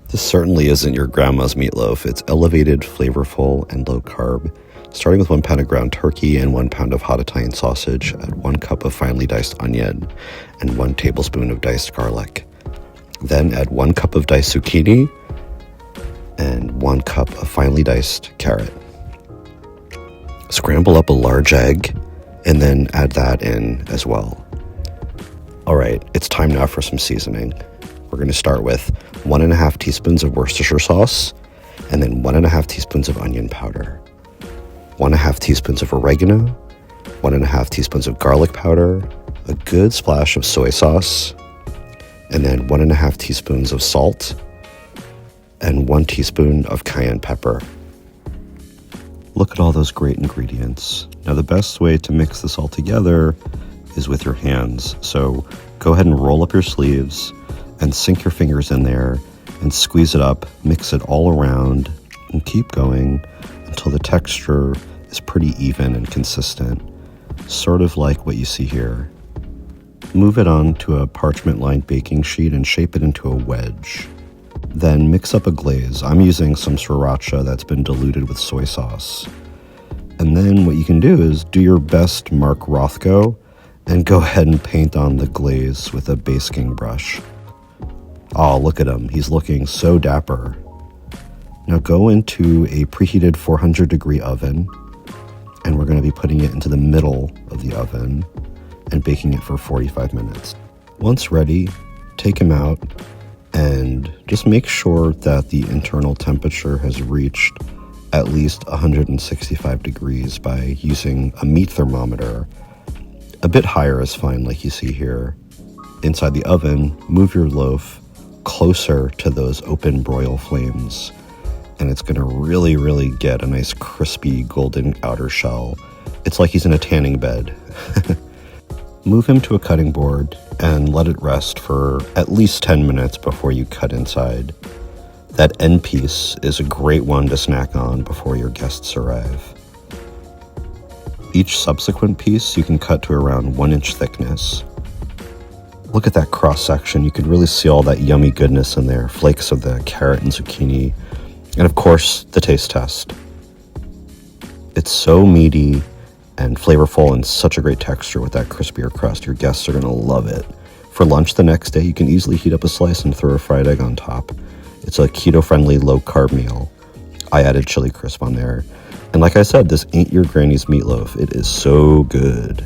This certainly isn't your grandma's meatloaf. It's elevated, flavorful, and low carb. Starting with 1 pound of ground turkey and 1 pound of hot Italian sausage, add 1 cup of finely diced onion and 1 tablespoon of diced garlic. Then add 1 cup of diced zucchini and 1 cup of finely diced carrot. Scramble up a large egg and then add that in as well. All right, it's time now for some seasoning. We're going to start with 1.5 teaspoons of Worcestershire sauce and then 1.5 teaspoons of onion powder, 1.5 teaspoons of oregano, 1.5 teaspoons of garlic powder, a good splash of soy sauce, and then 1.5 teaspoons of salt and 1 teaspoon of cayenne pepper. Look at all those great ingredients. Now the best way to mix this all together is with your hands. So go ahead and roll up your sleeves and sink your fingers in there and squeeze it up, mix it all around, and keep going until the texture is pretty even and consistent, sort of like what you see here. Move it onto a parchment-lined baking sheet and shape it into a wedge. Then mix up a glaze. I'm using some sriracha that's been diluted with soy sauce. And then what you can do is do your best Mark Rothko and go ahead and paint on the glaze with a basking brush. Oh, look at him. He's looking so dapper. Now go into a preheated 400-degree oven, and we're going to be putting it into the middle of the oven and baking it for 45 minutes. Once ready, take him out and just make sure that the internal temperature has reached at least 165 degrees by using a meat thermometer. A bit higher is fine, like you see here. Inside the oven, move your loaf closer to those open broil flames, and it's going to really get a nice crispy golden outer shell. It's like he's in a tanning bed. Move him to a cutting board and let it rest for at least 10 minutes before you cut inside. That end piece is a great one to snack on before your guests arrive. Each subsequent piece you can cut to around 1 inch thickness. Look at that cross section. You could really see all that yummy goodness in there. Flakes of the carrot and zucchini. And of course, the taste test. It's so meaty and flavorful and such a great texture with that crispier crust. Your guests are going to love it. For lunch the next day, you can easily heat up a slice and throw a fried egg on top. It's a keto-friendly, low-carb meal. I added chili crisp on there. And like I said, this ain't your granny's meatloaf. It is so good.